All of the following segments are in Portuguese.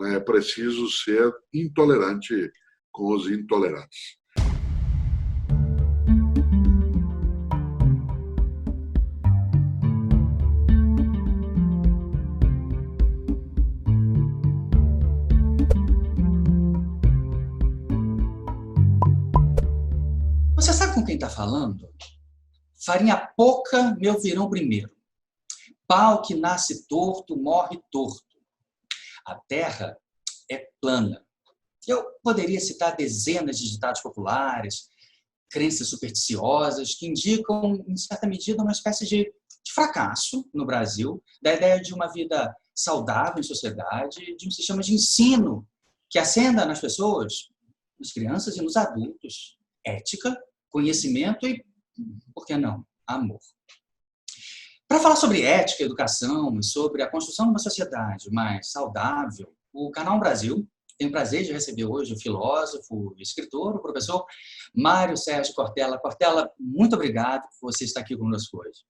é preciso ser intolerante com os intolerantes. Você sabe com quem está falando? Farinha pouca, meu virão primeiro. Pau que nasce torto, morre torto. A terra é plana. Eu poderia citar dezenas de ditados populares, crenças supersticiosas, que indicam, em certa medida, uma espécie de fracasso no Brasil, da ideia de uma vida saudável em sociedade, de um sistema de ensino que acenda nas pessoas, nas crianças e nos adultos, ética, conhecimento e, por que não, amor. Para falar sobre ética, educação e sobre a construção de uma sociedade mais saudável, o Canal Brasil tem o prazer de receber hoje o filósofo e escritor, o professor Mário Sérgio Cortella. Cortella, muito obrigado por você estar aqui conosco hoje.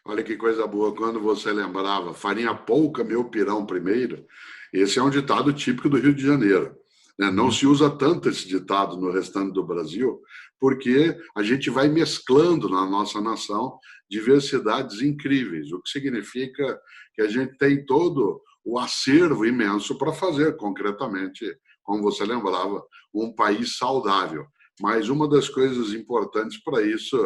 Olha que coisa boa, quando você lembrava, farinha pouca, meu pirão primeiro, esse é um ditado típico do Rio de Janeiro. Não se usa tanto esse ditado no restante do Brasil, porque a gente vai mesclando na nossa nação diversidades incríveis, o que significa que a gente tem todo o acervo imenso para fazer, concretamente, como você lembrava, um país saudável. Mas uma das coisas importantes para isso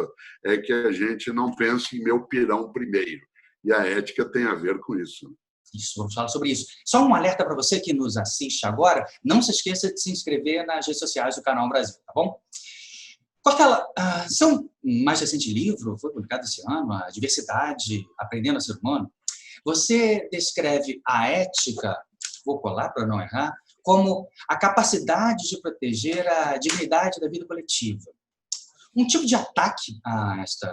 é que a gente não pense em meu pirão primeiro. E a ética tem a ver com isso. Isso, vamos falar sobre isso. Só um alerta para você que nos assiste agora, não se esqueça de se inscrever nas redes sociais do Canal Brasil, tá bom? Cortella, seu mais recente livro, foi publicado esse ano, A Diversidade, Aprendendo a Ser Humano. Você descreve a ética, vou colar para não errar, como a capacidade de proteger a dignidade da vida coletiva. Um tipo de ataque a esta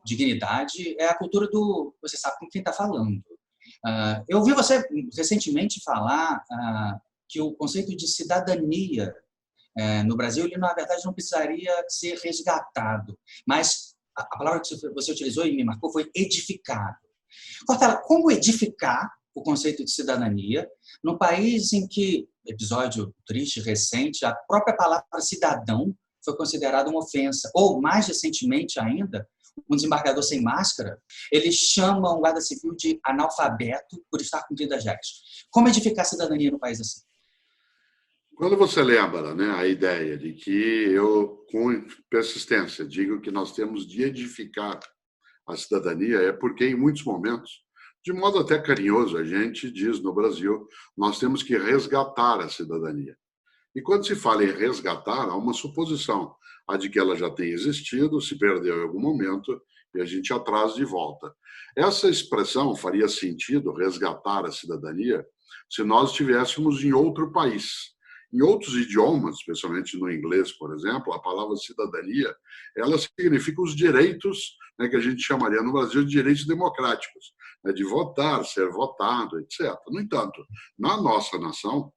dignidade é a cultura do você sabe com quem está falando. Eu ouvi você recentemente falar que o conceito de cidadania no Brasil, ele, na verdade, não precisaria ser resgatado, mas a palavra que você utilizou e me marcou foi edificado. Cortella, como edificar o conceito de cidadania num país em que, episódio triste, recente, a própria palavra cidadão foi considerada uma ofensa, ou, mais recentemente ainda, um desembargador sem máscara, eles chamam o guarda civil de analfabeto por estar cumprindo as regras. Como edificar a cidadania no país assim? Quando você lembra, a ideia de que eu, com persistência, digo que nós temos de edificar a cidadania, é porque, em muitos momentos, de modo até carinhoso, a gente diz no Brasil, nós temos que resgatar a cidadania. E quando se fala em resgatar, há uma suposição, a de que ela já tem existido, se perdeu em algum momento, e a gente a traz de volta. Essa expressão faria sentido, resgatar a cidadania, se nós estivéssemos em outro país. Em outros idiomas, especialmente no inglês, por exemplo, a palavra cidadania, ela significa os direitos, que a gente chamaria no Brasil de direitos democráticos, de votar, ser votado, etc. No entanto, na nossa nação,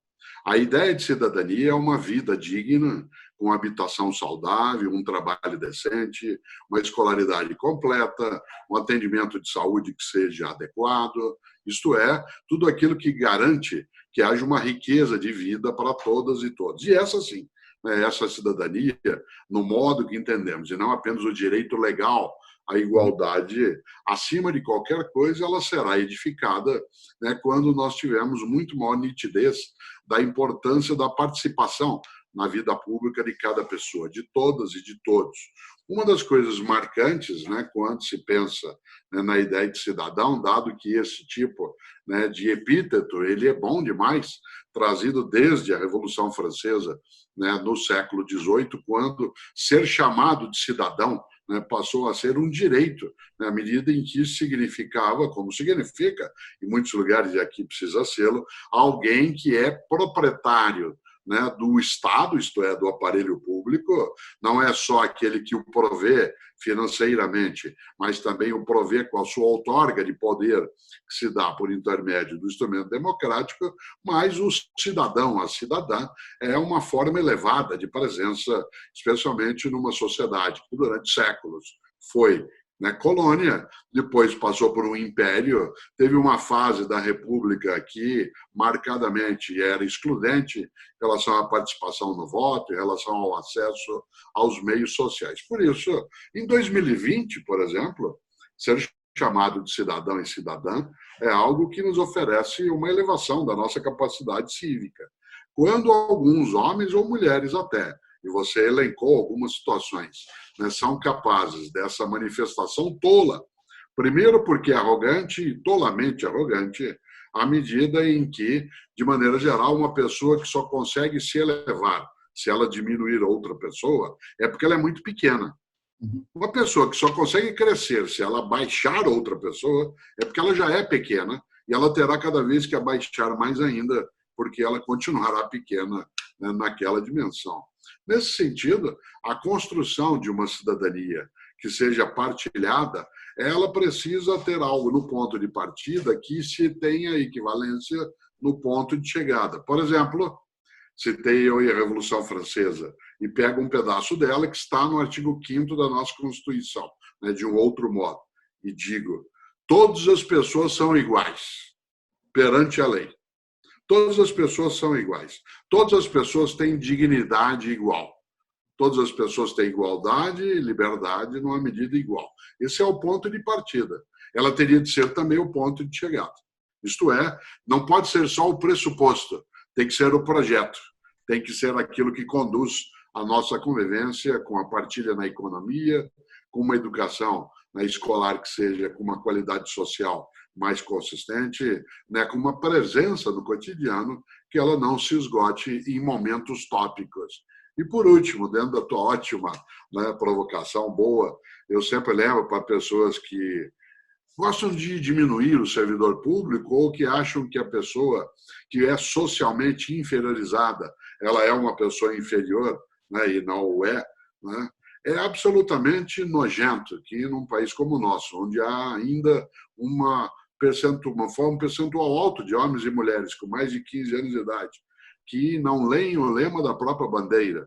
a ideia de cidadania é uma vida digna, com habitação saudável, um trabalho decente, uma escolaridade completa, um atendimento de saúde que seja adequado, isto é, tudo aquilo que garante que haja uma riqueza de vida para todas e todos. E essa sim, essa cidadania, no modo que entendemos, e não apenas o direito legal, a igualdade, acima de qualquer coisa, ela será edificada quando nós tivermos muito maior nitidez da importância da participação na vida pública de cada pessoa, de todas e de todos. Uma das coisas marcantes, quando se pensa na ideia de cidadão, dado que esse tipo de epíteto ele é bom demais, trazido desde a Revolução Francesa, no século XVIII, quando ser chamado de cidadão passou a ser um direito, à medida em que significava, como significa, em muitos lugares, e aqui precisa sê-lo, alguém que é proprietário do Estado, isto é, do aparelho público, não é só aquele que o provê financeiramente, mas também o provê com a sua outorga de poder que se dá por intermédio do instrumento democrático, mas o cidadão, a cidadã, é uma forma elevada de presença, especialmente numa sociedade que durante séculos foi né, colônia, depois passou por um império, teve uma fase da República que marcadamente era excludente em relação à participação no voto, em relação ao acesso aos meios sociais. Por isso, em 2020, por exemplo, ser chamado de cidadão e cidadã é algo que nos oferece uma elevação da nossa capacidade cívica. Quando alguns homens ou mulheres até, e você elencou algumas situações, né, são capazes dessa manifestação tola. Primeiro, porque é arrogante, tolamente arrogante, à medida em que, de maneira geral, uma pessoa que só consegue se elevar se ela diminuir outra pessoa, é porque ela é muito pequena. Uma pessoa que só consegue crescer se ela baixar outra pessoa, é porque ela já é pequena e ela terá cada vez que abaixar mais ainda, porque ela continuará pequena, né, naquela dimensão. Nesse sentido, a construção de uma cidadania que seja partilhada, ela precisa ter algo no ponto de partida que se tenha equivalência no ponto de chegada. Por exemplo, citei eu a Revolução Francesa e pego um pedaço dela que está no artigo 5º da nossa Constituição, né, de um outro modo, e digo: todas as pessoas são iguais perante a lei. Todas as pessoas são iguais. Todas as pessoas têm dignidade igual. Todas as pessoas têm igualdade e liberdade numa medida igual. Esse é o ponto de partida. Ela teria de ser também o ponto de chegada. Isto é, não pode ser só o pressuposto, tem que ser o projeto, tem que ser aquilo que conduz a nossa convivência com a partilha na economia, com uma educação, né, escolar que seja com uma qualidade social mais consistente, né, com uma presença no cotidiano que ela não se esgote em momentos tópicos. E, por último, dentro da tua ótima, né, provocação boa, eu sempre lembro para pessoas que gostam de diminuir o servidor público ou que acham que a pessoa que é socialmente inferiorizada, ela é uma pessoa inferior, né, e não o é, né? É absolutamente nojento que, num país como o nosso, onde há ainda um percentual alto de homens e mulheres com mais de 15 anos de idade, que não leem o lema da própria bandeira.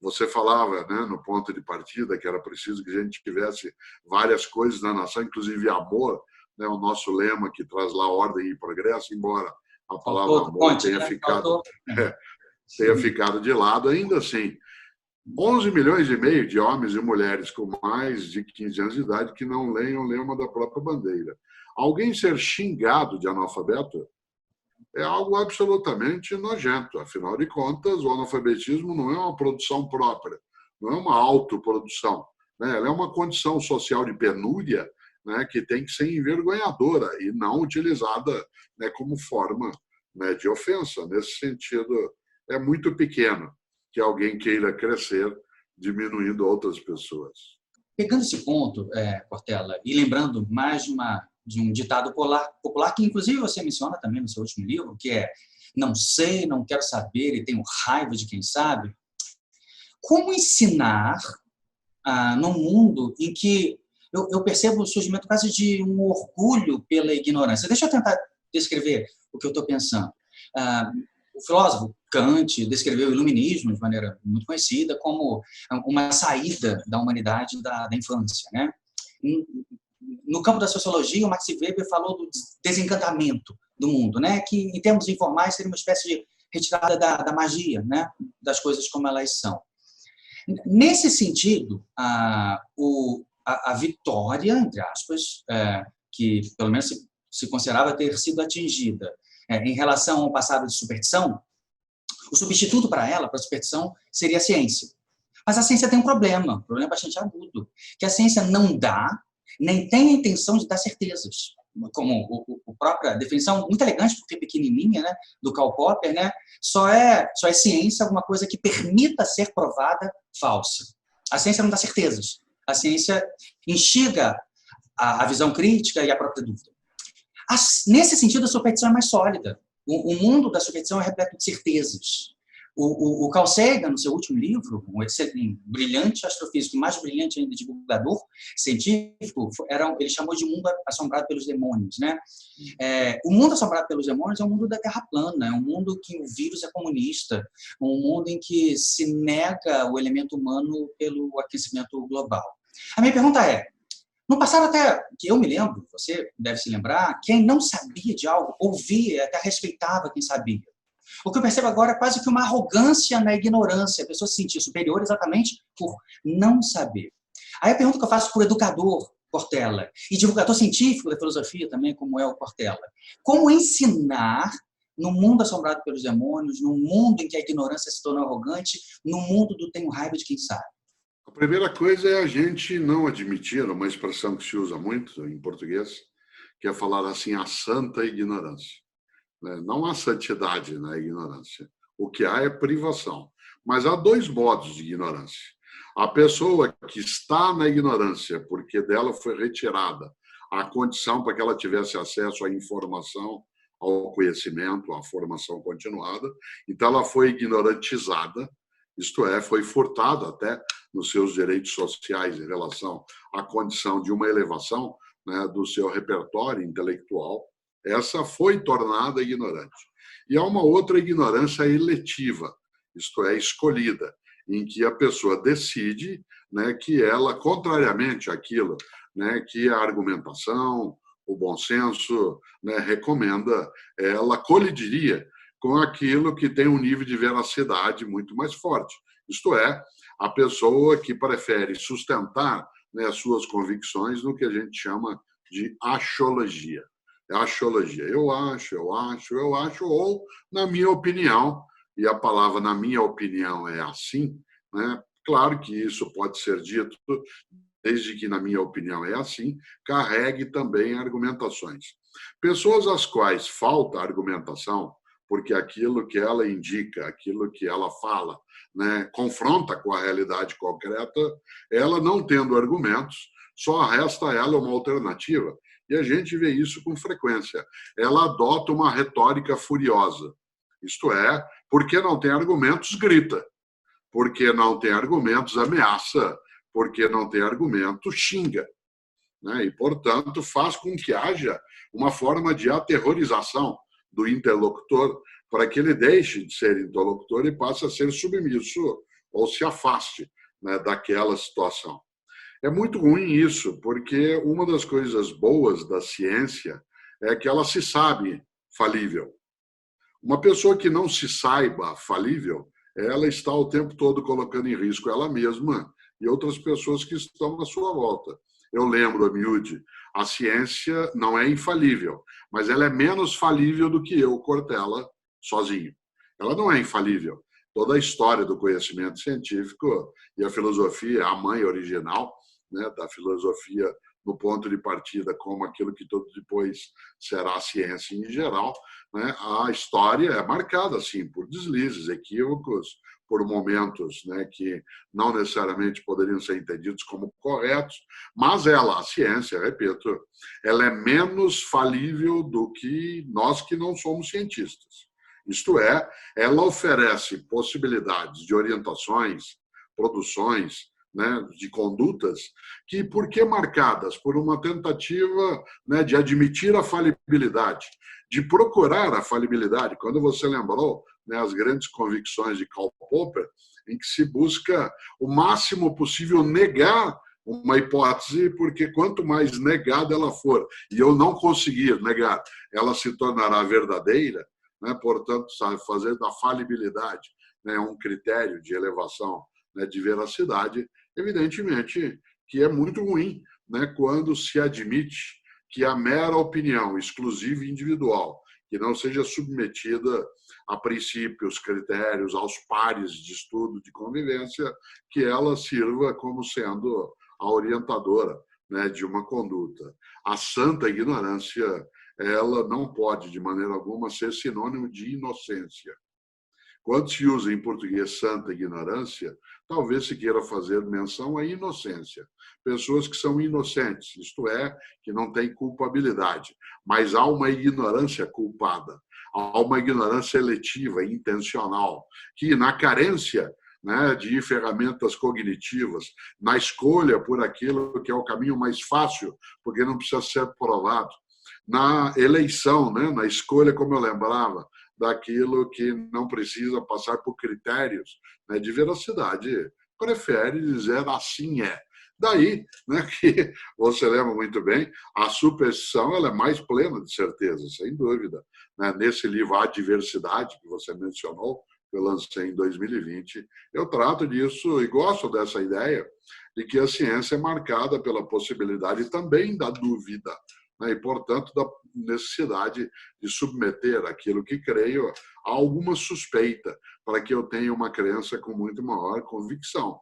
Você falava, né, no ponto de partida que era preciso que a gente tivesse várias coisas na nação, inclusive amor, né, o nosso lema que traz lá ordem e progresso, embora a palavra amor tenha ficado de lado, ainda assim, 11 milhões e meio de homens e mulheres com mais de 15 anos de idade que não leem o lema da própria bandeira. Alguém ser xingado de analfabeto é algo absolutamente nojento. Afinal de contas, o analfabetismo não é uma produção própria, não é uma autoprodução, né? Ela é uma condição social de penúria, né, que tem que ser envergonhadora e não utilizada, né, como forma, né, de ofensa. Nesse sentido, é muito pequeno que alguém queira crescer diminuindo outras pessoas. Pegando esse ponto, Cortella, e lembrando mais de um ditado popular que, inclusive, você menciona também no seu último livro, que é não sei, não quero saber e tenho raiva de quem sabe. Como ensinar num mundo em que eu percebo o surgimento quase de um orgulho pela ignorância? Deixa eu tentar descrever o que eu estou pensando. O filósofo Kant descreveu o iluminismo de maneira muito conhecida como uma saída da humanidade da infância, né? No campo da sociologia, o Max Weber falou do desencantamento do mundo, né? Que, em termos informais, seria uma espécie de retirada da magia, né? Das coisas como elas são. Nesse sentido, a vitória, entre aspas, que pelo menos se considerava ter sido atingida em relação ao passado de superstição, o substituto para ela, para a superstição, seria a ciência. Mas a ciência tem um problema bastante agudo, que a ciência não dá, nem tem a intenção de dar certezas. Como a própria definição, muito elegante, porque pequenininha, né, do Karl Popper, né, só é ciência alguma coisa que permita ser provada falsa. A ciência não dá certezas. A ciência instiga a visão crítica e a própria dúvida. Nesse sentido, a superstição é mais sólida. O mundo da superstição é repleto de certezas. O Carl Sagan, no seu último livro, um excelente, brilhante astrofísico, mais brilhante ainda divulgador científico, ele chamou de mundo assombrado pelos demônios, né? O mundo assombrado pelos demônios é um mundo da Terra plana, é um mundo que o vírus é comunista, um mundo em que se nega o elemento humano pelo aquecimento global. A minha pergunta é, No passado, até que eu me lembro, você deve se lembrar, quem não sabia de algo, ouvia e até respeitava quem sabia. O que eu percebo agora é quase que uma arrogância na ignorância, a pessoa se sentir superior exatamente por não saber. Aí a pergunta que eu faço para o educador Cortella, e divulgador científico da filosofia também, como é o Cortella, como ensinar no mundo assombrado pelos demônios, num mundo em que a ignorância se tornou arrogante, no mundo do tenho raiva de quem sabe? A primeira coisa é a gente não admitir, uma expressão que se usa muito em português, que é falar assim, a santa ignorância. Não há santidade na ignorância. O que há é privação. Mas há dois modos de ignorância. A pessoa que está na ignorância, porque dela foi retirada a condição para que ela tivesse acesso à informação, ao conhecimento, à formação continuada, então ela foi ignorantizada, isto é, foi furtada até nos seus direitos sociais em relação à condição de uma elevação, né, do seu repertório intelectual. Essa foi tornada ignorante. E há uma outra ignorância eletiva, isto é, escolhida, em que a pessoa decide, né, que ela, contrariamente àquilo, né, que a argumentação, o bom senso, né, recomenda, ela colidiria com aquilo que tem um nível de veracidade muito mais forte. Isto é, a pessoa que prefere sustentar, né, as suas convicções no que a gente chama de axiologia. É axiologia. Eu acho, ou na minha opinião, e a palavra na minha opinião é assim, né? Claro que isso pode ser dito, desde que na minha opinião é assim, carregue também argumentações. Pessoas às quais falta argumentação, porque aquilo que ela indica, aquilo que ela fala, né, confronta com a realidade concreta, ela não tendo argumentos, só resta a ela uma alternativa. E a gente vê isso com frequência. Ela adota uma retórica furiosa. Isto é, porque não tem argumentos, grita. Porque não tem argumentos, ameaça. Porque não tem argumentos, xinga. Né? E, portanto, faz com que haja uma forma de aterrorização do interlocutor para que ele deixe de ser interlocutor e passe a ser submisso ou se afaste, né, daquela situação. É muito ruim isso, porque uma das coisas boas da ciência é que ela se sabe falível. Uma pessoa que não se saiba falível, ela está o tempo todo colocando em risco ela mesma e outras pessoas que estão à sua volta. Eu lembro, a miúde, a ciência não é infalível, mas ela é menos falível do que eu, Cortella, sozinho. Ela não é infalível. Toda a história do conhecimento científico e a filosofia, a mãe original, né, da filosofia no ponto de partida como aquilo que tudo depois será a ciência em geral, né, a história é marcada assim por deslizes, equívocos, por momentos, né, que não necessariamente poderiam ser entendidos como corretos, mas ela, a ciência, repito, ela é menos falível do que nós que não somos cientistas. Isto é, ela oferece possibilidades de orientações, produções, né, de condutas que, porque marcadas por uma tentativa, né, de admitir a falibilidade, de procurar a falibilidade, quando você lembrou, né, as grandes convicções de Karl Popper, em que se busca o máximo possível negar uma hipótese, porque quanto mais negada ela for, e eu não conseguir negar, ela se tornará verdadeira, né, portanto, sabe, fazer da falibilidade, né, um critério de elevação, né, de veracidade, evidentemente que é muito ruim, né, quando se admite que a mera opinião exclusiva e individual, que não seja submetida a princípios, critérios, aos pares de estudo, de convivência, que ela sirva como sendo a orientadora, né, de uma conduta. A santa ignorância, ela não pode, de maneira alguma, ser sinônimo de inocência. Quando se usa em português santa ignorância, talvez se queira fazer menção à inocência. Pessoas que são inocentes, isto é, que não têm culpabilidade, mas há uma ignorância culpada, há uma ignorância eletiva, intencional, que na carência, né, de ferramentas cognitivas, na escolha por aquilo que é o caminho mais fácil, porque não precisa ser provado, na eleição, né, na escolha, como eu lembrava, daquilo que não precisa passar por critérios, né, de veracidade, prefere dizer assim é. Daí, né, que você lembra muito bem, a superstição ela é mais plena de certeza, sem dúvida. Né? Nesse livro A Diversidade, que você mencionou, que eu lancei em 2020, eu trato disso e gosto dessa ideia de que a ciência é marcada pela possibilidade também da dúvida, né? E, portanto, da necessidade de submeter aquilo que creio a alguma suspeita, para que eu tenha uma crença com muito maior convicção.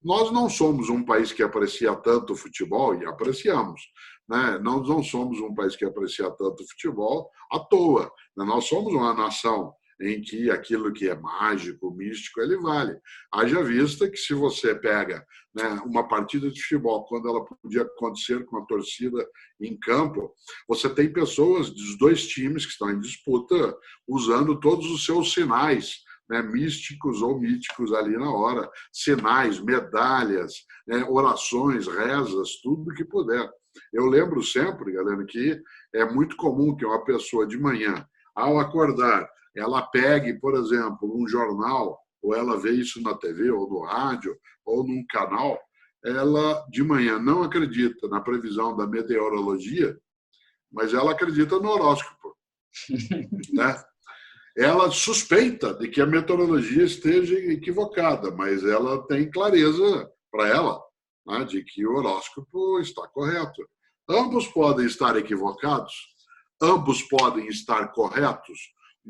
Nós não somos um país que aprecia tanto futebol, e apreciamos, né? Nós não somos um país que aprecia tanto futebol à toa, né? Nós somos uma nação em que aquilo que é mágico, místico, ele vale. Haja vista que se você pega, né, uma partida de futebol, quando ela podia acontecer com a torcida em campo, você tem pessoas dos dois times que estão em disputa usando todos os seus sinais, né, místicos ou míticos ali na hora, sinais, medalhas, né, orações, rezas, tudo que puder. Eu lembro sempre, galera, que é muito comum que uma pessoa de manhã, ao acordar, ela pegue, por exemplo, um jornal, ou ela vê isso na TV, ou no rádio, ou num canal, ela de manhã não acredita na previsão da meteorologia, mas ela acredita no horóscopo, né? Ela suspeita de que a meteorologia esteja equivocada, mas ela tem clareza para ela, né, de que o horóscopo está correto. Ambos podem estar equivocados, ambos podem estar corretos.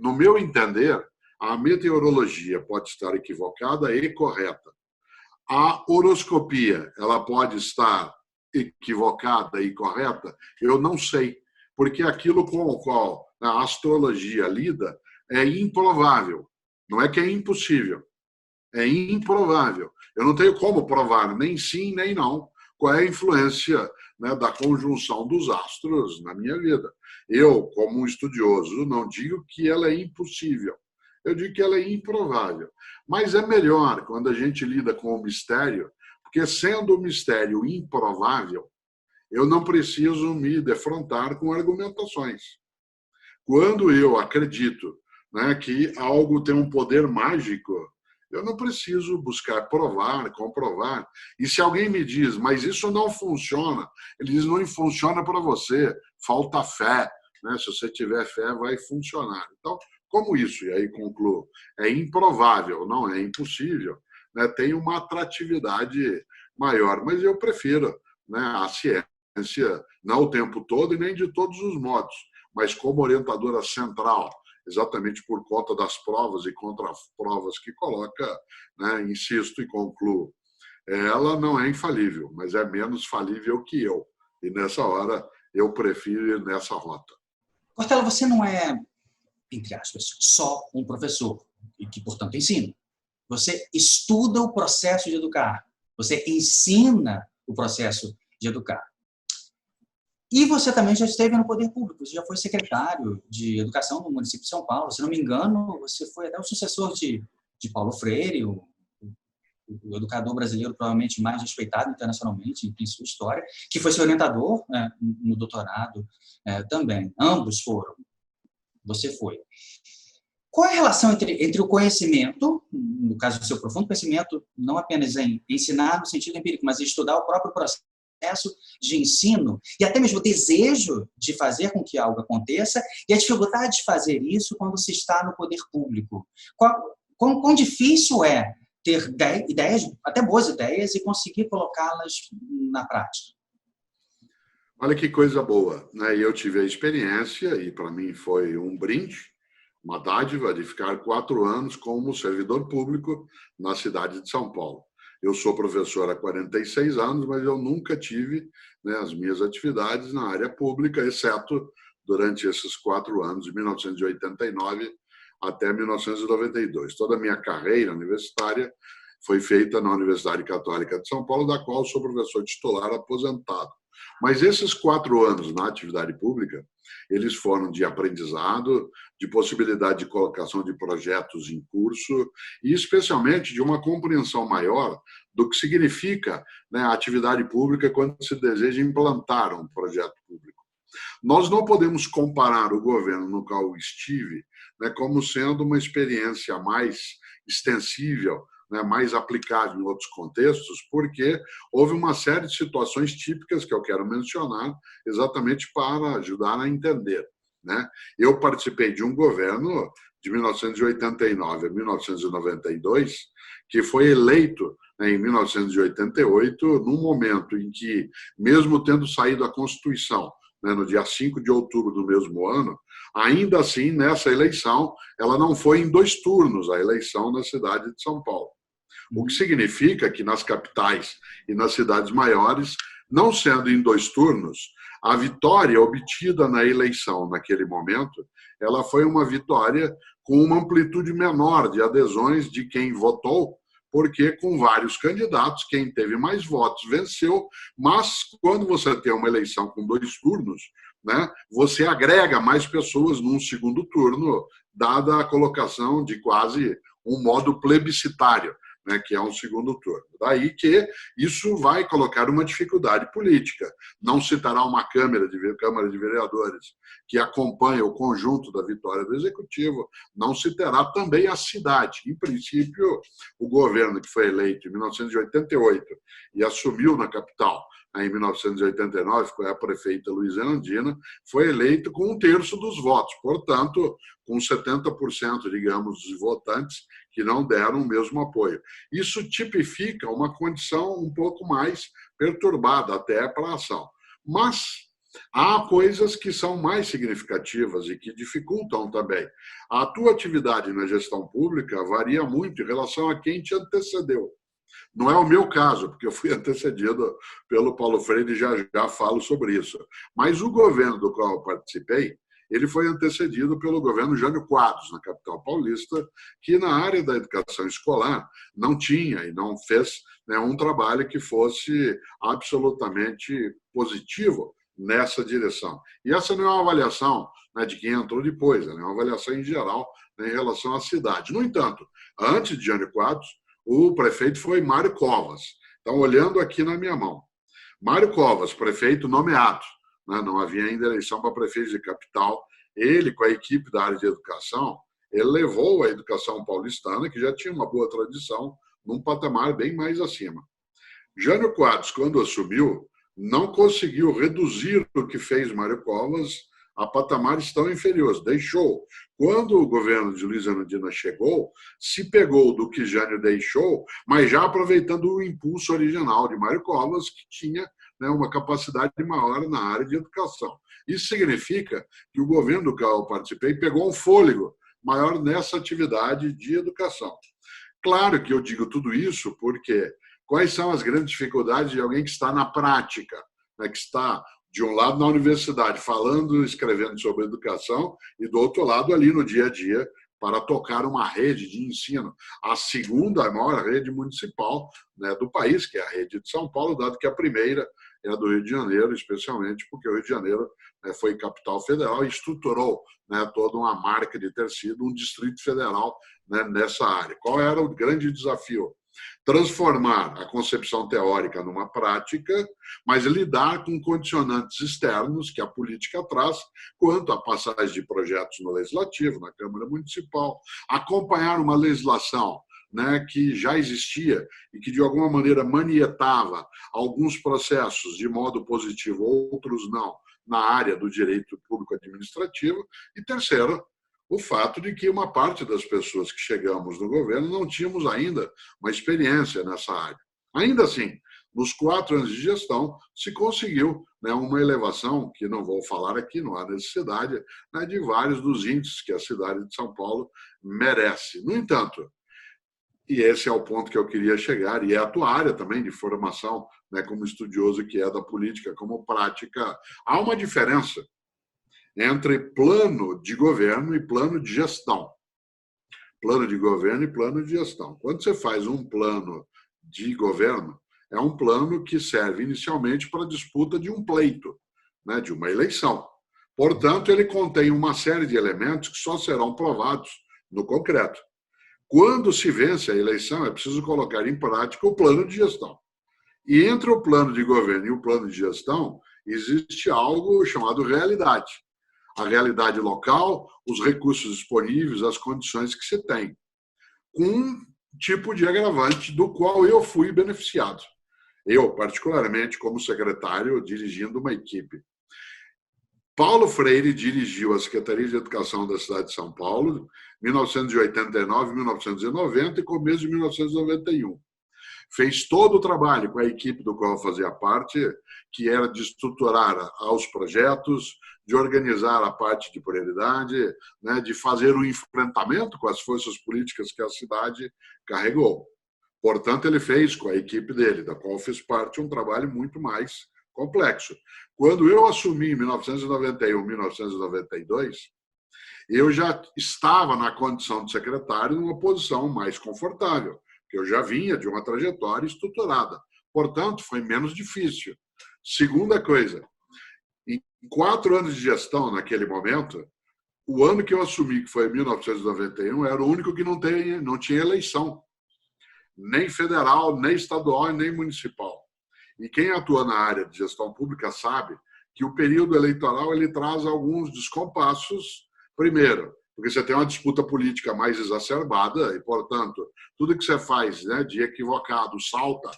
No meu entender, a meteorologia pode estar equivocada e correta. A horoscopia, ela pode estar equivocada e correta? Eu não sei, porque aquilo com o qual a astrologia lida é improvável. Não é que é impossível, é improvável. Eu não tenho como provar nem sim nem não qual é a influência, né, da conjunção dos astros na minha vida. Eu, como um estudioso, não digo que ela é impossível. Eu digo que ela é improvável. Mas é melhor quando a gente lida com o mistério, porque sendo o mistério improvável, eu não preciso me defrontar com argumentações. Quando eu acredito, né, que algo tem um poder mágico, eu não preciso buscar provar, comprovar. E se alguém me diz, mas isso não funciona, ele diz, não funciona para você, falta fé. Né? Se você tiver fé, vai funcionar. Então, como isso, e aí concluo, é improvável, não é impossível, né? Tem uma atratividade maior, mas eu prefiro, né, a ciência, não o tempo todo e nem de todos os modos, mas como orientadora central, exatamente por conta das provas e contraprovas que coloca, né, insisto e concluo, ela não é infalível, mas é menos falível que eu. E nessa hora eu prefiro ir nessa rota. Cortella, você não é, entre aspas, só um professor, e que, portanto, ensina. Você estuda o processo de educar. Você ensina o processo de educar. E você também já esteve no poder público, você já foi secretário de Educação no município de São Paulo. Se não me engano, você foi até o sucessor de Paulo Freire, o educador brasileiro provavelmente mais respeitado internacionalmente em sua história, que foi seu orientador, né, no doutorado também. Ambos foram. Você foi. Qual é a relação entre o conhecimento, no caso do seu profundo conhecimento, não apenas em ensinar no sentido empírico, mas em estudar o próprio processo de ensino e até mesmo o desejo de fazer com que algo aconteça e a dificuldade de fazer isso quando se está no poder público? Quão difícil é ter ideias, até boas ideias, e conseguir colocá-las na prática? Olha que coisa boa, né? Eu tive a experiência, e para mim foi um brinde, uma dádiva de ficar 4 anos como servidor público na cidade de São Paulo. Eu sou professor há 46 anos, mas eu nunca tive, né, as minhas atividades na área pública, exceto durante esses 4 anos, de 1989 até 1992. Toda a minha carreira universitária foi feita na Universidade Católica de São Paulo, da qual sou professor titular aposentado. Mas esses 4 anos na atividade pública, eles foram de aprendizado, de possibilidade de colocação de projetos em curso e, especialmente, de uma compreensão maior do que significa, né, a atividade pública quando se deseja implantar um projeto público. Nós não podemos comparar o governo no qual estive, né, como sendo uma experiência mais extensível né, mais aplicado em outros contextos, porque houve uma série de situações típicas que eu quero mencionar exatamente para ajudar a entender, né? Eu participei de um governo de 1989 a 1992, que foi eleito, né, em 1988, num momento em que, mesmo tendo saído a Constituição, né, no dia 5 de outubro do mesmo ano, ainda assim, nessa eleição, ela não foi em 2 turnos, a eleição na cidade de São Paulo. O que significa que nas capitais e nas cidades maiores, não sendo em 2 turnos, a vitória obtida na eleição naquele momento, ela foi uma vitória com uma amplitude menor de adesões de quem votou, porque com vários candidatos, quem teve mais votos venceu, mas quando você tem uma eleição com 2 turnos, né, você agrega mais pessoas num segundo turno, dada a colocação de quase um modo plebiscitário, né, que é um segundo turno. Daí que isso vai colocar uma dificuldade política. Não se terá uma Câmara de Vereadores que acompanha o conjunto da vitória do Executivo, não se terá também a cidade. Em princípio, o governo que foi eleito em 1988 e assumiu na capital em 1989, foi a prefeita Luísa Erundina, foi eleito com 1/3 dos votos, portanto, com 70%, digamos, dos votantes que não deram o mesmo apoio. Isso tipifica uma condição um pouco mais perturbada até para a ação. Mas há coisas que são mais significativas e que dificultam também. A tua atividade na gestão pública varia muito em relação a quem te antecedeu. Não é o meu caso, porque eu fui antecedido pelo Paulo Freire e já falo sobre isso. Mas o governo do qual eu participei, ele foi antecedido pelo governo Jânio Quadros, na capital paulista, que na área da educação escolar não tinha e não fez, né, um trabalho que fosse absolutamente positivo nessa direção. E essa não é uma avaliação, né, de quem entrou depois, é uma avaliação em geral, né, em relação à cidade. No entanto, antes de Jânio Quadros, o prefeito foi Mário Covas. Então, olhando aqui na minha mão, Mário Covas, prefeito nomeado, né? Não havia ainda eleição para prefeito de capital. Ele, com a equipe da área de educação, ele levou a educação paulistana, que já tinha uma boa tradição, num patamar bem mais acima. Jânio Quadros, quando assumiu, não conseguiu reduzir o que fez Mário Covas a patamares tão inferiores. Deixou. Quando o governo de Luísa Erundina chegou, se pegou do que Jânio deixou, mas já aproveitando o impulso original de Mário Covas, que tinha, né, uma capacidade maior na área de educação. Isso significa que o governo do qual eu participei pegou um fôlego maior nessa atividade de educação. Claro que eu digo tudo isso porque quais são as grandes dificuldades de alguém que está na prática, né, que está de um lado na universidade, falando, escrevendo sobre educação, e do outro lado ali no dia a dia, para tocar uma rede de ensino, a segunda maior rede municipal, né, do país, que é a rede de São Paulo, dado que a primeira é a do Rio de Janeiro, especialmente porque o Rio de Janeiro, né, foi capital federal e estruturou, né, toda uma marca de ter sido um distrito federal, né, nessa área. Qual era o grande desafio? Transformar a concepção teórica numa prática, mas lidar com condicionantes externos que a política traz, quanto à passagem de projetos no Legislativo, na Câmara Municipal, acompanhar uma legislação, né, que já existia e que, de alguma maneira, manietava alguns processos de modo positivo, outros não, na área do direito público administrativo. E terceiro, o fato de que uma parte das pessoas que chegamos no governo não tínhamos ainda uma experiência nessa área. Ainda assim, nos 4 anos de gestão, se conseguiu, né, uma elevação, que não vou falar aqui, não há necessidade, né, de vários dos índices que a cidade de São Paulo merece. No entanto, e esse é o ponto que eu queria chegar, e é a tua área também de formação, né, como estudioso que é da política, como prática, há uma diferença entre plano de governo e plano de gestão. Plano de governo e plano de gestão. Quando você faz um plano de governo, é um plano que serve inicialmente para a disputa de um pleito, né, de uma eleição. Portanto, ele contém uma série de elementos que só serão provados no concreto. Quando se vence a eleição, é preciso colocar em prática o plano de gestão. E entre o plano de governo e o plano de gestão, existe algo chamado realidade. A realidade local, os recursos disponíveis, as condições que se tem. Com tipo de agravante do qual eu fui beneficiado. Eu, particularmente, como secretário, dirigindo uma equipe. Paulo Freire dirigiu a Secretaria de Educação da cidade de São Paulo, 1989, 1990 e começo de 1991. Fez todo o trabalho com a equipe do qual eu fazia parte, que era de estruturar os projetos, de organizar a parte de prioridade, né, de fazer o enfrentamento com as forças políticas que a cidade carregou. Portanto, ele fez com a equipe dele, da qual fiz parte, um trabalho muito mais complexo. Quando eu assumi em 1991, 1992, eu já estava na condição de secretário numa posição mais confortável, porque eu já vinha de uma trajetória estruturada. Portanto, foi menos difícil. Segunda coisa, em 4 anos de gestão naquele momento, o ano que eu assumi, que foi 1991, era o único que não tinha eleição, nem federal, nem estadual, nem municipal. E quem atua na área de gestão pública sabe que o período eleitoral ele traz alguns descompassos. Primeiro, porque você tem uma disputa política mais exacerbada e, portanto, tudo que você faz, né, de equivocado salta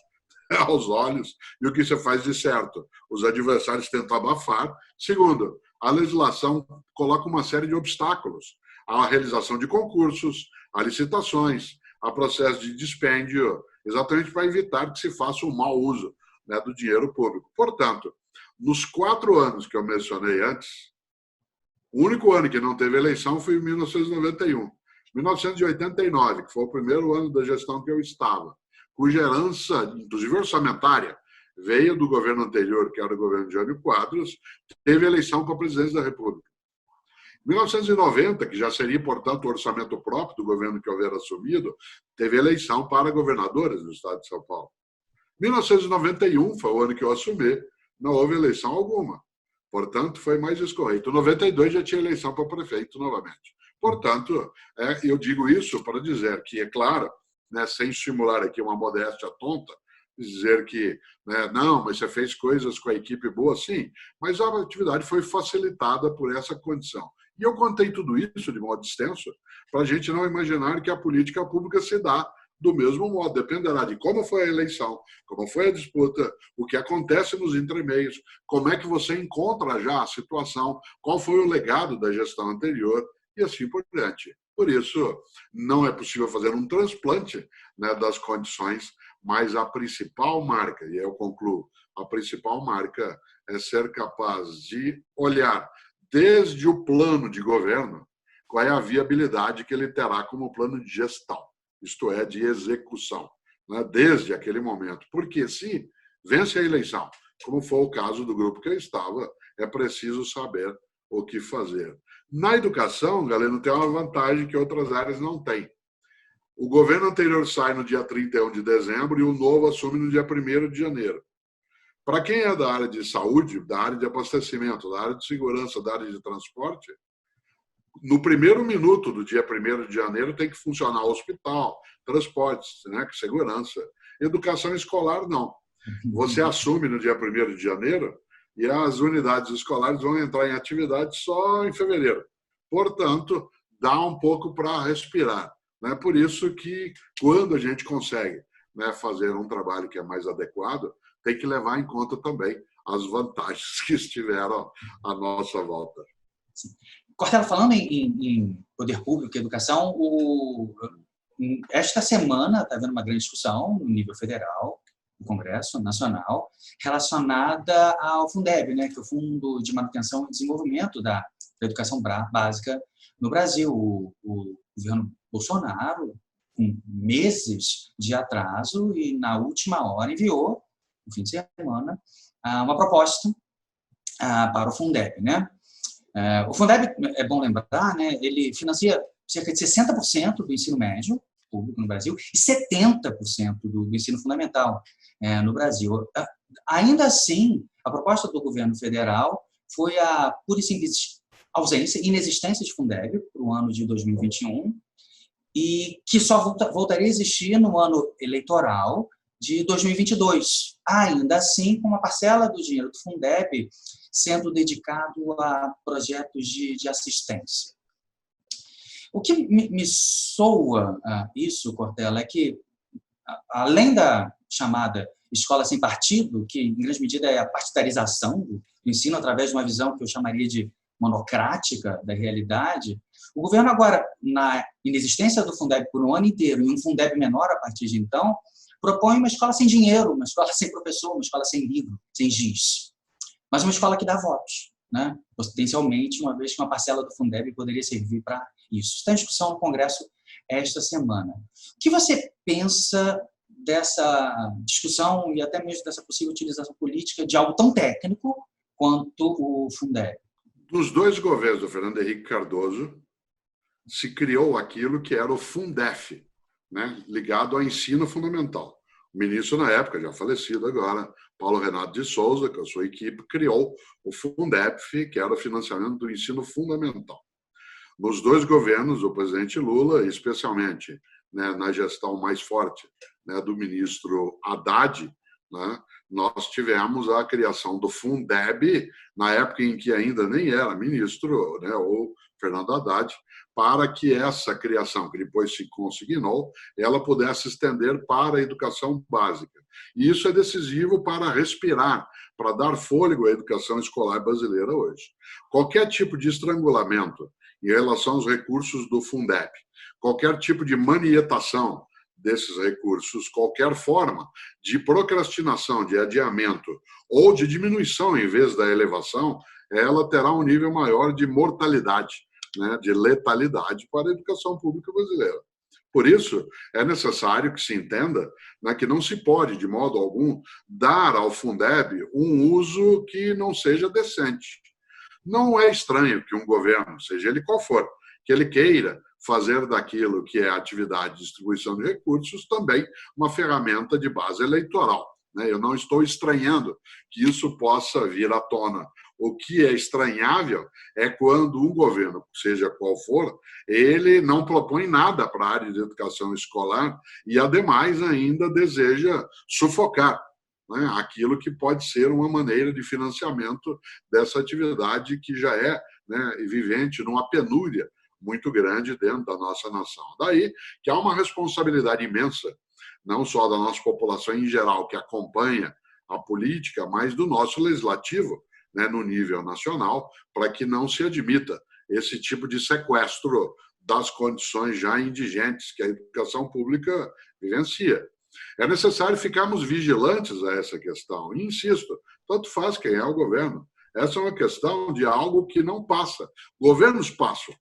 aos olhos e o que você faz de certo, os adversários tentam abafar. Segundo, a legislação coloca uma série de obstáculos à realização de concursos, a licitações, a processo de dispêndio, exatamente para evitar que se faça um mau uso, né, do dinheiro público. Portanto, nos 4 anos que eu mencionei antes, o único ano que não teve eleição foi em 1991. 1989, que foi o primeiro ano da gestão que eu estava, cuja herança, inclusive orçamentária, veio do governo anterior, que era o governo de Jânio Quadros, teve eleição para a presidência da República. 1990, que já seria, portanto, o orçamento próprio do governo que houver assumido, teve eleição para governadores do estado de São Paulo. 1991 foi o ano que eu assumi, não houve eleição alguma. Portanto, foi mais escorreito. Em 92 já tinha eleição para prefeito novamente. Portanto, eu digo isso para dizer que, é claro, né, sem simular aqui uma modéstia tonta, dizer que, né, não, mas você fez coisas com a equipe boa, sim, mas a atividade foi facilitada por essa condição. E eu contei tudo isso de modo extenso para a gente não imaginar que a política pública se dá do mesmo modo. Dependerá de como foi a eleição, como foi a disputa, o que acontece nos entremeios, como é que você encontra já a situação, qual foi o legado da gestão anterior e assim por diante. Por isso, não é possível fazer um transplante, né, das condições, mas a principal marca, e eu concluo, a principal marca é ser capaz de olhar desde o plano de governo qual é a viabilidade que ele terá como plano de gestão, isto é, de execução, né, desde aquele momento. Porque se vence a eleição, como foi o caso do grupo que eu estava, é preciso saber o que fazer. Na educação, Galeno, tem uma vantagem que outras áreas não têm. O governo anterior sai no dia 31 de dezembro e o novo assume no dia 1º de janeiro. Para quem é da área de saúde, da área de abastecimento, da área de segurança, da área de transporte, no primeiro minuto do dia 1º de janeiro tem que funcionar hospital, transportes, né, segurança. Educação escolar, não. Você assume no dia 1º de janeiro e as unidades escolares vão entrar em atividade só em fevereiro. Portanto, dá um pouco para respirar. Né? Por isso que, quando a gente consegue, né, fazer um trabalho que é mais adequado, tem que levar em conta também as vantagens que estiveram à nossa volta. Sim. Cortella, falando em poder público e educação, esta semana está havendo uma grande discussão no nível federal, no Congresso Nacional, relacionada ao Fundeb, né, que é o Fundo de Manutenção e Desenvolvimento da Educação Básica no Brasil. O governo Bolsonaro, com meses de atraso, e na última hora enviou, no fim de semana, uma proposta para o Fundeb, né? O Fundeb, é bom lembrar, né, ele financia cerca de 60% do ensino médio público no Brasil e 70% do ensino fundamental no Brasil. Ainda assim, a proposta do governo federal foi a pura e simples ausência, inexistência de Fundeb para o ano de 2021 e que só voltaria a existir no ano eleitoral de 2022. Ainda assim, com uma parcela do dinheiro do Fundeb sendo dedicado a projetos de assistência. O que me soa isso, Cortella, é que, além da chamada escola sem partido, que em grande medida é a partidarização do ensino através de uma visão que eu chamaria de monocrática da realidade, o governo agora, na inexistência do Fundeb por um ano inteiro e um Fundeb menor a partir de então, propõe uma escola sem dinheiro, uma escola sem professor, uma escola sem livro, sem giz, mas uma escola que dá votos, né? Potencialmente, uma vez que uma parcela do Fundeb poderia servir para isso. Está em discussão no Congresso esta semana. O que você pensa dessa discussão e até mesmo dessa possível utilização política de algo tão técnico quanto o Fundeb? Dos dois governos do Fernando Henrique Cardoso, se criou aquilo que era o Fundef, né, ligado ao ensino fundamental. O ministro, na época, já falecido agora, Paulo Renato de Souza, com a sua equipe, criou o Fundef, que era o financiamento do ensino fundamental. Nos dois governos do presidente Lula, especialmente, né, na gestão mais forte, né, do ministro Haddad, né, nós tivemos a criação do Fundeb, na época em que ainda nem era ministro, né, o Fernando Haddad, para que essa criação, que depois se consignou, ela pudesse estender para a educação básica. E isso é decisivo para respirar, para dar fôlego à educação escolar brasileira hoje. Qualquer tipo de estrangulamento em relação aos recursos do Fundeb, qualquer tipo de manietação desses recursos, qualquer forma de procrastinação, de adiamento ou de diminuição em vez da elevação, ela terá um nível maior de mortalidade, né, de letalidade para a educação pública brasileira. Por isso, é necessário que se entenda, né, que não se pode, de modo algum, dar ao Fundeb um uso que não seja decente. Não é estranho que um governo, seja ele qual for, que ele queira fazer daquilo que é a atividade de distribuição de recursos também uma ferramenta de base eleitoral, né? Eu não estou estranhando que isso possa vir à tona. O que é estranhável é quando um governo, seja qual for, ele não propõe nada para a área de educação escolar e, ademais, ainda deseja sufocar, né, aquilo que pode ser uma maneira de financiamento dessa atividade que já é, né, vivente numa penúria muito grande dentro da nossa nação. Daí que há uma responsabilidade imensa, não só da nossa população em geral, que acompanha a política, mas do nosso legislativo, né, no nível nacional, para que não se admita esse tipo de sequestro das condições já indigentes que a educação pública vivencia. É necessário ficarmos vigilantes a essa questão. E insisto, tanto faz quem é o governo. Essa é uma questão de algo que não passa. Governos passam,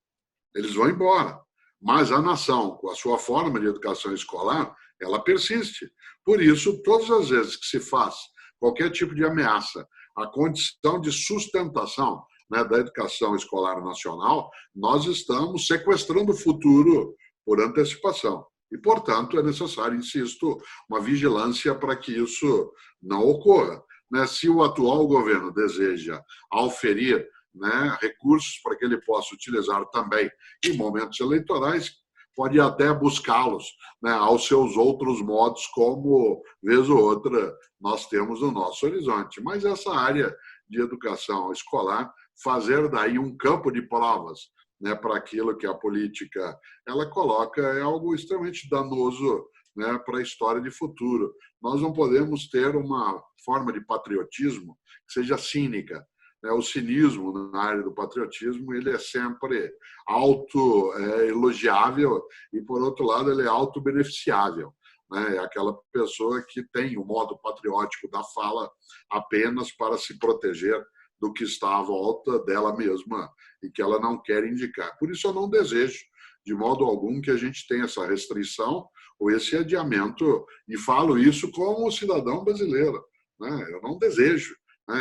eles vão embora. Mas a nação, com a sua forma de educação escolar, ela persiste. Por isso, todas as vezes que se faz qualquer tipo de ameaça à condição de sustentação, né, da educação escolar nacional, nós estamos sequestrando o futuro por antecipação. E, portanto, é necessário, insisto, uma vigilância para que isso não ocorra. Né? Se o atual governo deseja auferir, né, recursos para que ele possa utilizar também em momentos eleitorais, pode até buscá-los, né, aos seus outros modos, como, vez ou outra, nós temos no nosso horizonte. Mas essa área de educação escolar, fazer daí um campo de provas, né, para aquilo que a política ela coloca, é algo extremamente danoso, né, para a história de futuro. Nós não podemos ter uma forma de patriotismo que seja cínica. O cinismo na área do patriotismo ele é sempre auto-elogiável e, por outro lado, ele é auto-beneficiável. É aquela pessoa que tem o modo patriótico da fala apenas para se proteger do que está à volta dela mesma e que ela não quer indicar. Por isso, eu não desejo, de modo algum, que a gente tenha essa restrição ou esse adiamento, e falo isso como cidadão brasileiro. Eu não desejo.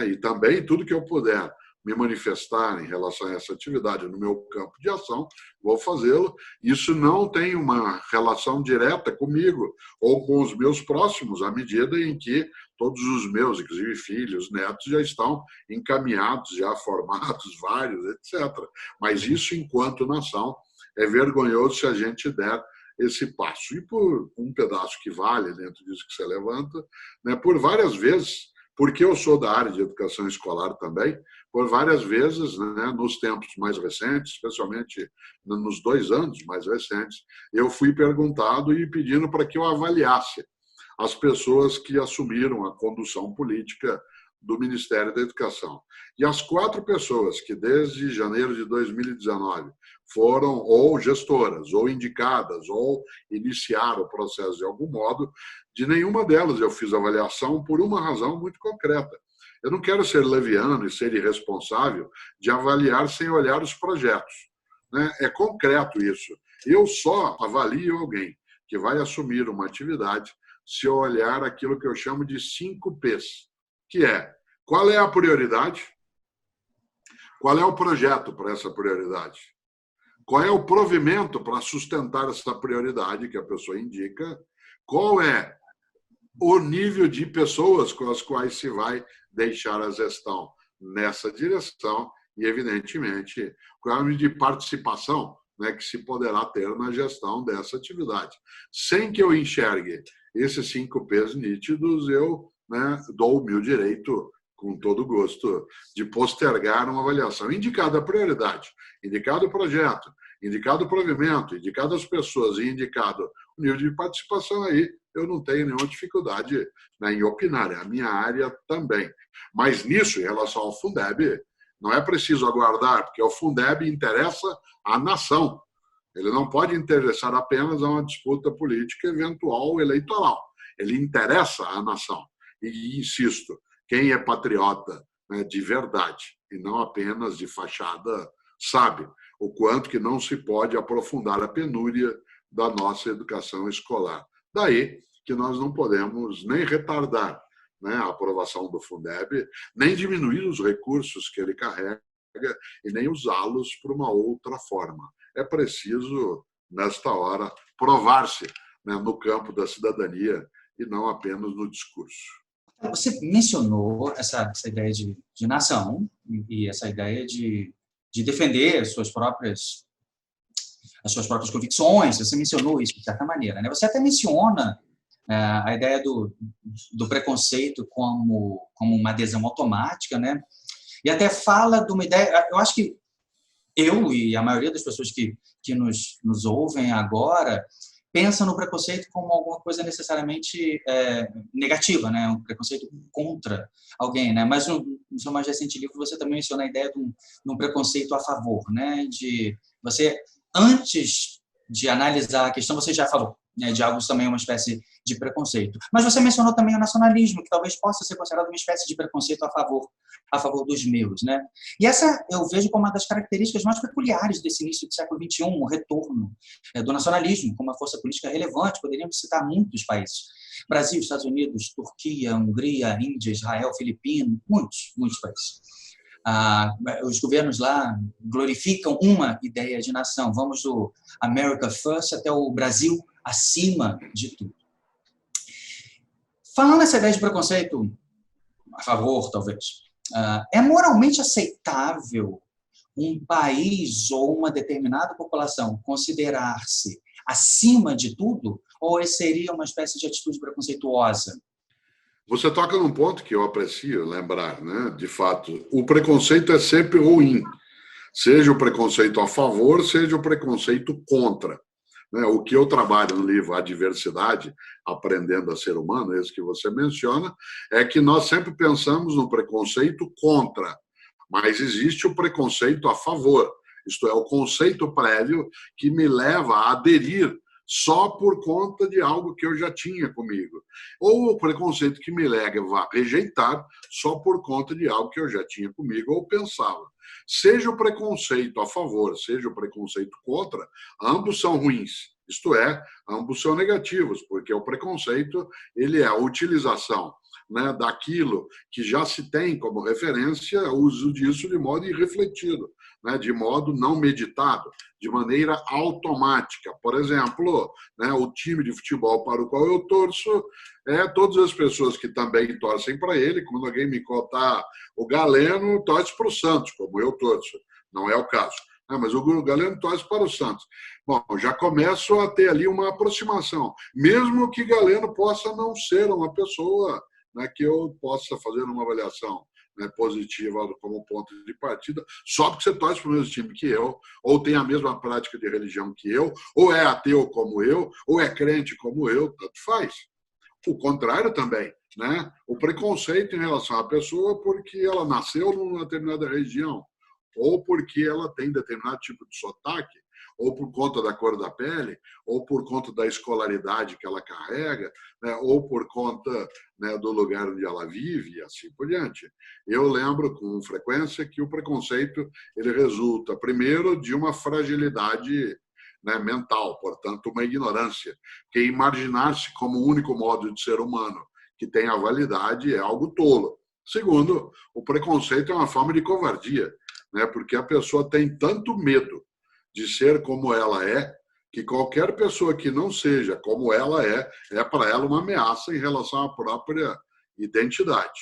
E também tudo que eu puder me manifestar em relação a essa atividade no meu campo de ação, vou fazê-lo. Isso não tem uma relação direta comigo ou com os meus próximos, à medida em que todos os meus, inclusive filhos, netos, já estão encaminhados, já formados, vários, etc. Mas isso, enquanto nação, é vergonhoso se a gente der esse passo. E por um pedaço que vale dentro disso que você levanta, né, por várias vezes, porque eu sou da área de educação escolar também, por várias vezes, né, nos tempos mais recentes, especialmente nos 2 anos mais recentes, eu fui perguntado e pedindo para que eu avaliasse as pessoas que assumiram a condução política do Ministério da Educação. E as 4 pessoas que, desde janeiro de 2019, foram ou gestoras, ou indicadas, ou iniciaram o processo de algum modo, de nenhuma delas eu fiz avaliação por uma razão muito concreta. Eu não quero ser leviano e ser irresponsável de avaliar sem olhar os projetos, né? É concreto isso. Eu só avalio alguém que vai assumir uma atividade se eu olhar aquilo que eu chamo de 5 P's, que é: qual é a prioridade? Qual é o projeto para essa prioridade? Qual é o provimento para sustentar essa prioridade que a pessoa indica? Qual é o nível de pessoas com as quais se vai deixar a gestão nessa direção? E, evidentemente, qual é o nível de participação, né, que se poderá ter na gestão dessa atividade? Sem que eu enxergue esses 5 P's nítidos, eu, né, dou o meu direito, com todo gosto, de postergar uma avaliação. Indicada a prioridade, indicado o projeto, indicado o provimento, indicado as pessoas e indicado o nível de participação, aí eu não tenho nenhuma dificuldade, né, em opinar. É a minha área também. Mas nisso, em relação ao Fundeb, não é preciso aguardar, porque o Fundeb interessa à nação. Ele não pode interessar apenas a uma disputa política eventual eleitoral. Ele interessa à nação. E, insisto, quem é patriota, né, de verdade e não apenas de fachada sabe o quanto que não se pode aprofundar a penúria da nossa educação escolar. Daí que nós não podemos nem retardar, né, a aprovação do Fundeb, nem diminuir os recursos que ele carrega e nem usá-los para uma outra forma. É preciso, nesta hora, provar-se, né, no campo da cidadania e não apenas no discurso. Você mencionou essa ideia de nação e essa ideia de defender as suas próprias convicções. Você mencionou isso de certa maneira, né? Você até menciona a ideia do preconceito como uma adesão automática, né? E até fala de uma ideia. Eu acho que eu e a maioria das pessoas que nos ouvem agora pensa no preconceito como alguma coisa necessariamente negativa, né? Um preconceito contra alguém, né? Mas no seu mais recente livro você também menciona a ideia de um preconceito a favor, né? De você, antes de analisar a questão, você já falou, né, de algo também uma espécie de preconceito. Mas você mencionou também o nacionalismo, que talvez possa ser considerado uma espécie de preconceito a favor dos meus, né? E essa eu vejo como uma das características mais peculiares desse início do século XXI, o retorno do nacionalismo como uma força política relevante. Poderíamos citar muitos países: Brasil, Estados Unidos, Turquia, Hungria, Índia, Israel, Filipinas, muitos países. Os governos lá glorificam uma ideia de nação. Vamos do America First até o Brasil acima de tudo. Falando nessa ideia de preconceito a favor, talvez, é moralmente aceitável um país ou uma determinada população considerar-se acima de tudo, ou seria uma espécie de atitude preconceituosa? Você toca num ponto que eu aprecio lembrar, né? De fato, o preconceito é sempre ruim, seja o preconceito a favor, seja o preconceito contra. O que eu trabalho no livro A Diversidade, Aprendendo a Ser Humano, esse que você menciona, é que nós sempre pensamos no preconceito contra, mas existe o preconceito a favor, isto é, o conceito prévio que me leva a aderir só por conta de algo que eu já tinha comigo. Ou o preconceito que me leva a rejeitar só por conta de algo que eu já tinha comigo ou pensava. Seja o preconceito a favor, seja o preconceito contra, ambos são ruins. Isto é, ambos são negativos, porque o preconceito ele é a utilização, né, daquilo que já se tem como referência, o uso disso de modo irrefletido, né, de modo não meditado, de maneira automática. Por exemplo, né, o time de futebol para o qual eu torço, todas as pessoas que também torcem para ele, quando alguém me contar o Galeno, torce para o Santos, como eu torço. Não é o caso. Mas o Galeno torce para o Santos. Bom, já começo a ter ali uma aproximação. Mesmo que Galeno possa não ser uma pessoa, né, que eu possa fazer uma avaliação, né, positiva como ponto de partida, só porque você torce para o mesmo time que eu, ou tem a mesma prática de religião que eu, ou é ateu como eu, ou é crente como eu, tanto faz. O contrário também, né? O preconceito em relação à pessoa porque ela nasceu numa determinada região, ou porque ela tem determinado tipo de sotaque, ou por conta da cor da pele, ou por conta da escolaridade que ela carrega, né? Ou por conta, né, do lugar onde ela vive e assim por diante. Eu lembro com frequência que o preconceito ele resulta, primeiro, de uma fragilidade, né, mental, portanto, uma ignorância, que imaginar-se como o único modo de ser humano que tem a validade é algo tolo. Segundo, o preconceito é uma forma de covardia, né, porque a pessoa tem tanto medo de ser como ela é, que qualquer pessoa que não seja como ela é para ela uma ameaça em relação à própria identidade.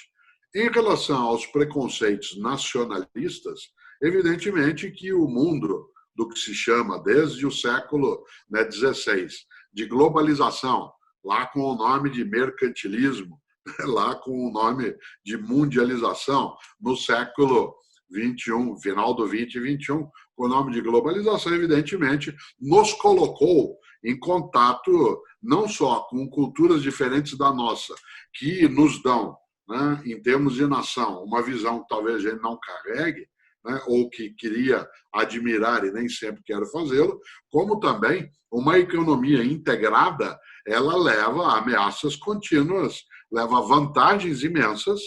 Em relação aos preconceitos nacionalistas, evidentemente que o mundo do que se chama desde o século, né, 16, de globalização, lá com o nome de mercantilismo, lá com o nome de mundialização, no século 21, final do 20 e 21, com o nome de globalização, evidentemente, nos colocou em contato não só com culturas diferentes da nossa, que nos dão, né, em termos de nação, uma visão que talvez a gente não carregue, né, ou que queria admirar e nem sempre quer fazê-lo, como também uma economia integrada, ela leva a ameaças contínuas, leva a vantagens imensas,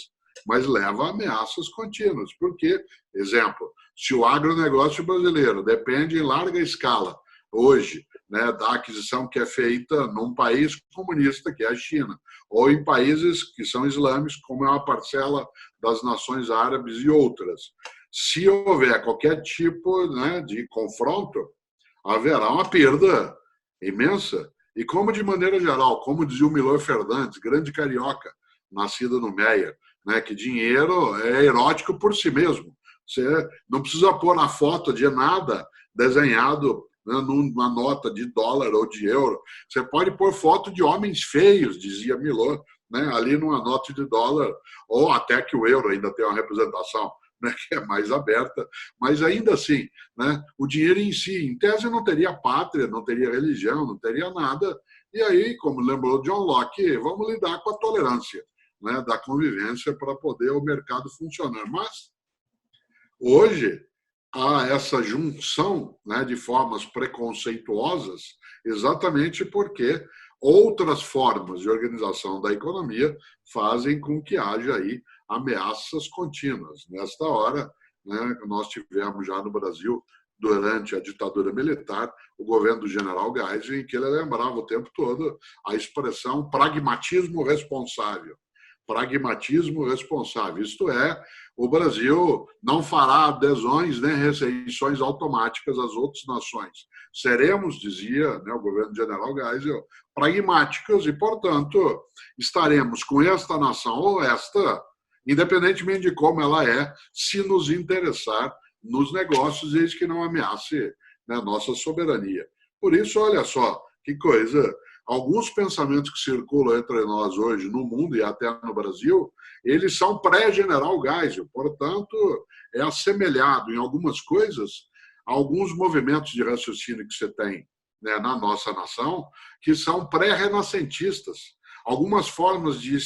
mas leva a ameaças contínuas. Porque, exemplo, se o agronegócio brasileiro depende em larga escala, hoje, né, da aquisição que é feita num país comunista, que é a China, ou em países que são islâmicos, como é uma parcela das nações árabes e outras. Se houver qualquer tipo, né, de confronto, haverá uma perda imensa. E como, de maneira geral, como dizia o Milor Fernandes, grande carioca, nascido no Meia, né, que dinheiro é erótico por si mesmo. Você não precisa pôr na foto de nada desenhado, né, numa nota de dólar ou de euro. Você pode pôr foto de homens feios, dizia Milor, né, ali numa nota de dólar, ou até que o euro ainda tem uma representação, né, que é mais aberta, mas ainda assim, né, o dinheiro em si, em tese, não teria pátria, não teria religião, não teria nada. E aí, como lembrou John Locke, vamos lidar com a tolerância, né, da convivência para poder o mercado funcionar. Mas hoje há essa junção, né, de formas preconceituosas, exatamente porque outras formas de organização da economia fazem com que haja aí ameaças contínuas. Nesta hora, né, nós tivemos já no Brasil, durante a ditadura militar, o governo do general Geisel, em que ele lembrava o tempo todo a expressão pragmatismo responsável. Pragmatismo responsável, isto é, o Brasil não fará adesões nem restrições automáticas às outras nações. Seremos, dizia, né, o governo general Geisel, pragmáticos e, portanto, estaremos com esta nação ou esta, independentemente de como ela é, se nos interessar nos negócios, desde que não ameace, né, nossa soberania. Por isso, olha só, que coisa, alguns pensamentos que circulam entre nós hoje no mundo e até no Brasil, eles são pré-general Geisel, portanto, é assemelhado em algumas coisas a alguns movimentos de raciocínio que você tem, né, na nossa nação, que são pré-renascentistas. Algumas formas de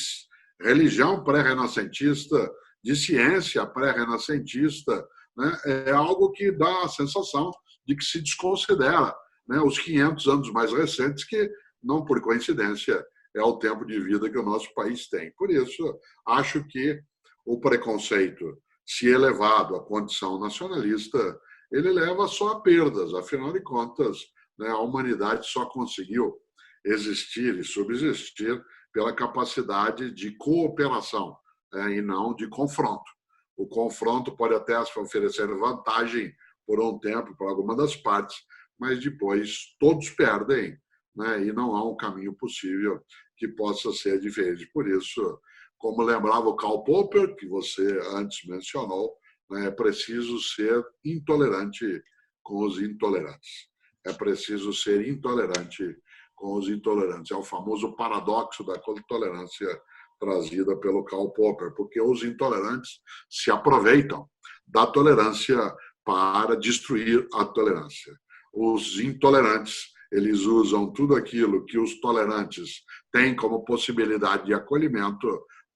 religião pré-renascentista, de ciência pré-renascentista, né, é algo que dá a sensação de que se desconsidera, né, os 500 anos mais recentes, que, não por coincidência, é o tempo de vida que o nosso país tem. Por isso, acho que o preconceito, se elevado à condição nacionalista, ele leva só a perdas. Afinal de contas, né, a humanidade só conseguiu existir e subsistir pela capacidade de cooperação, né, e não de confronto. O confronto pode até oferecer vantagem por um tempo para alguma das partes, mas depois todos perdem, né, e não há um caminho possível que possa ser diferente. Por isso, como lembrava o Karl Popper, que você antes mencionou, né, é preciso ser intolerante com os intolerantes. É preciso ser intolerante com os intolerantes. É o famoso paradoxo da intolerância trazida pelo Karl Popper, porque os intolerantes se aproveitam da tolerância para destruir a tolerância. Os intolerantes, eles usam tudo aquilo que os tolerantes têm como possibilidade de acolhimento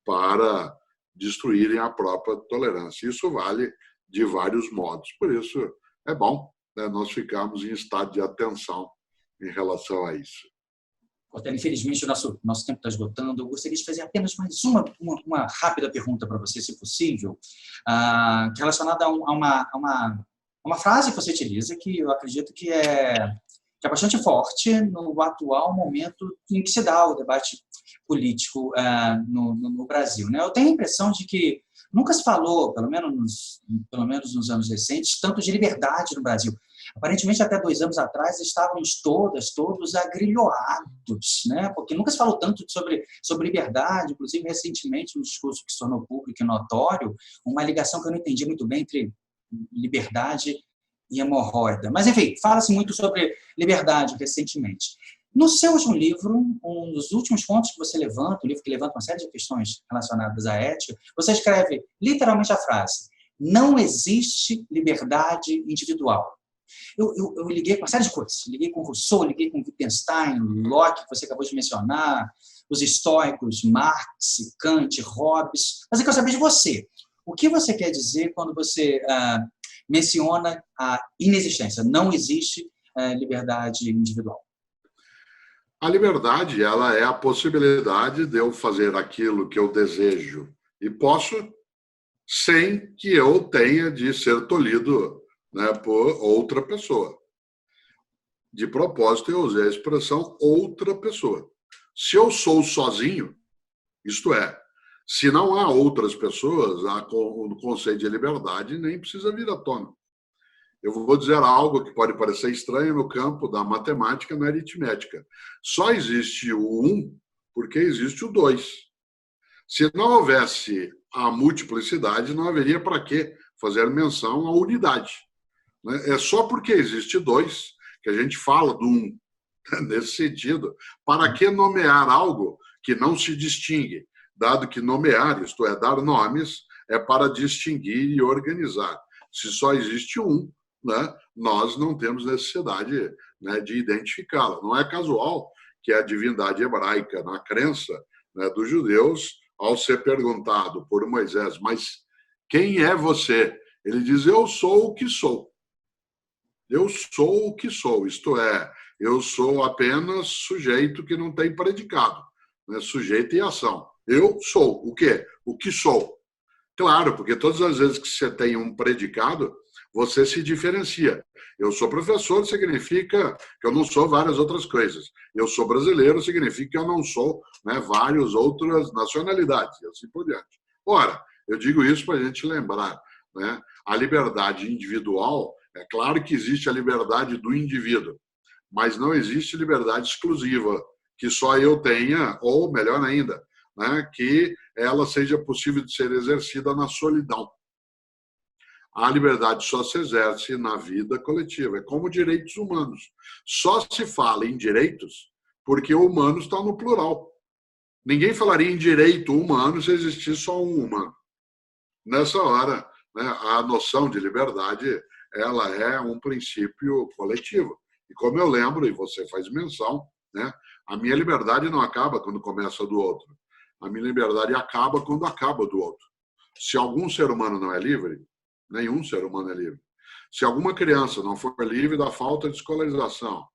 para destruírem a própria tolerância. Isso vale de vários modos. Por isso, é bom, né, nós ficarmos em estado de atenção em relação a isso. Cortella, infelizmente, o nosso tempo está esgotando. Eu gostaria de fazer apenas mais uma rápida pergunta para você, se possível, relacionada a uma frase que você utiliza, que eu acredito que é bastante forte no atual momento em que se dá o debate político no Brasil, né? Eu tenho a impressão de que nunca se falou, pelo menos nos anos recentes, tanto de liberdade no Brasil. Aparentemente, até 2 anos atrás, estávamos todos agrilhoados, né? Porque nunca se falou tanto sobre liberdade, inclusive recentemente, no discurso que se tornou público e notório, uma ligação que eu não entendi muito bem entre liberdade e hemorroida. Mas, enfim, fala-se muito sobre liberdade recentemente. No seu último livro, um dos últimos pontos que você levanta, um livro que levanta uma série de questões relacionadas à ética, você escreve literalmente a frase: não existe liberdade individual. Eu liguei com uma série de coisas. Liguei com Rousseau, liguei com Wittgenstein, Locke, que você acabou de mencionar, os estoicos, Marx, Kant, Hobbes. Mas eu quero saber de você. O que você quer dizer quando você menciona a inexistência? Não existe liberdade individual. A liberdade, ela é a possibilidade de eu fazer aquilo que eu desejo e posso, sem que eu tenha de ser tolhido, né, por outra pessoa. De propósito, eu usei a expressão outra pessoa. Se eu sou sozinho, isto é, se não há outras pessoas, o conceito de liberdade nem precisa vir à tona. Eu vou dizer algo que pode parecer estranho no campo da matemática e na aritmética. Só existe o 1 porque existe o 2. Se não houvesse a multiplicidade, não haveria para que fazer menção à unidade. É só porque existe 2 que a gente fala do 1. Nesse sentido, para que nomear algo que não se distingue? Dado que nomear, isto é, dar nomes, é para distinguir e organizar. Se só existe um, né, nós não temos necessidade, né, de identificá-la. Não é casual que a divindade hebraica, na crença, né, dos judeus, ao ser perguntado por Moisés, mas quem é você? Ele diz, eu sou o que sou. Eu sou o que sou, isto é, eu sou apenas sujeito que não tem predicado, né, sujeito e ação. Eu sou o quê? O que sou. Claro, porque todas as vezes que você tem um predicado, você se diferencia. Eu sou professor, significa que eu não sou várias outras coisas. Eu sou brasileiro, significa que eu não sou, né, várias outras nacionalidades, e assim por diante. Ora, eu digo isso para a gente lembrar, né, a liberdade individual, é claro que existe a liberdade do indivíduo, mas não existe liberdade exclusiva, que só eu tenha, ou melhor ainda, né, que ela seja possível de ser exercida na solidão. A liberdade só se exerce na vida coletiva, é como direitos humanos. Só se fala em direitos porque o humano está no plural. Ninguém falaria em direito humano se existisse só um humano. Nessa hora, né, a noção de liberdade, ela é um princípio coletivo. E como eu lembro, e você faz menção, né, a minha liberdade não acaba quando começa a do outro. A minha liberdade acaba quando acaba do outro. Se algum ser humano não é livre, nenhum ser humano é livre. Se alguma criança não for livre da falta de escolarização,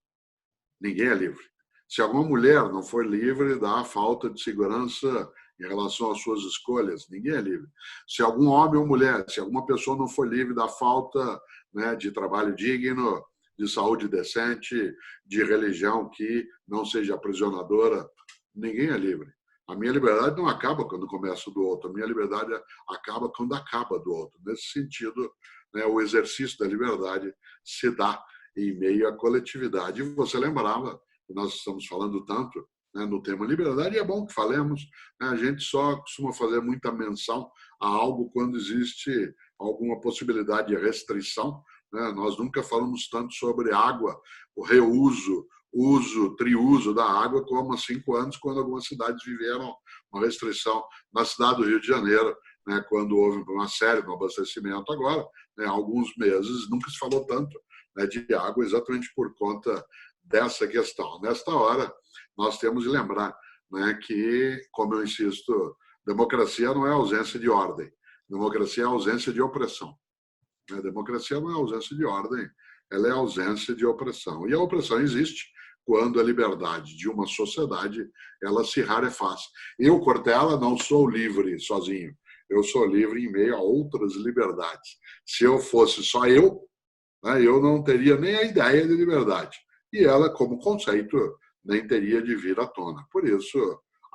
ninguém é livre. Se alguma mulher não for livre da falta de segurança em relação às suas escolhas, ninguém é livre. Se algum homem ou mulher, se alguma pessoa não for livre da falta, né, de trabalho digno, de saúde decente, de religião que não seja aprisionadora, ninguém é livre. A minha liberdade não acaba quando começa do outro, a minha liberdade acaba quando acaba do outro. Nesse sentido, né, o exercício da liberdade se dá em meio à coletividade. E você lembrava que nós estamos falando tanto, né, no tema liberdade, e é bom que falemos, né, a gente só costuma fazer muita menção a algo quando existe alguma possibilidade de restrição, né? Nós nunca falamos tanto sobre água, o reuso, triuso da água, como há 5 anos, quando algumas cidades viveram uma restrição. Na cidade do Rio de Janeiro, né, quando houve uma série de abastecimento agora, né, há alguns meses, nunca se falou tanto, né, de água exatamente por conta dessa questão. Nesta hora, nós temos de lembrar, né, que, como eu insisto, democracia não é ausência de ordem, democracia é ausência de opressão. A democracia não é ausência de ordem, ela é ausência de opressão. E a opressão existe quando a liberdade de uma sociedade ela se rarefaz. Eu, Cortella, não sou livre sozinho. Eu sou livre em meio a outras liberdades. Se eu fosse só eu, né, eu não teria nem a ideia de liberdade. E ela, como conceito, nem teria de vir à tona. Por isso,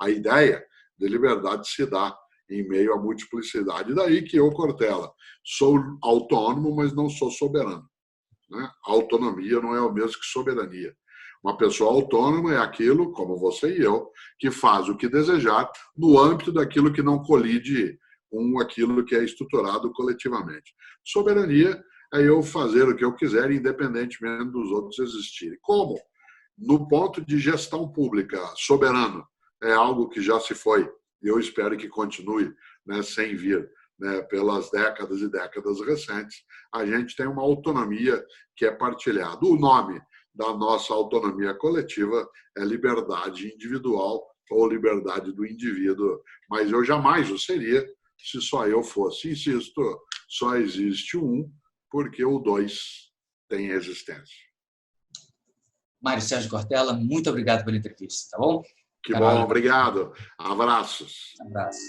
a ideia de liberdade se dá em meio à multiplicidade. Daí que eu, Cortella, sou autônomo, mas não sou soberano. Né? Autonomia não é o mesmo que soberania. Uma pessoa autônoma é aquilo, como você e eu, que faz o que desejar no âmbito daquilo que não colide com aquilo que é estruturado coletivamente. Soberania é eu fazer o que eu quiser, independentemente dos outros existirem. Como? No ponto de gestão pública, soberano é algo que já se foi, e eu espero que continue, né, sem vir, né, pelas décadas e décadas recentes. A gente tem uma autonomia que é partilhada. O nome da nossa autonomia coletiva é liberdade individual ou liberdade do indivíduo, mas eu jamais o seria se só eu fosse. Insisto, só existe um, porque o dois tem existência. Mário Sérgio Cortella, muito obrigado pela entrevista, tá bom? Que bom, obrigado. Abraços. Abraço.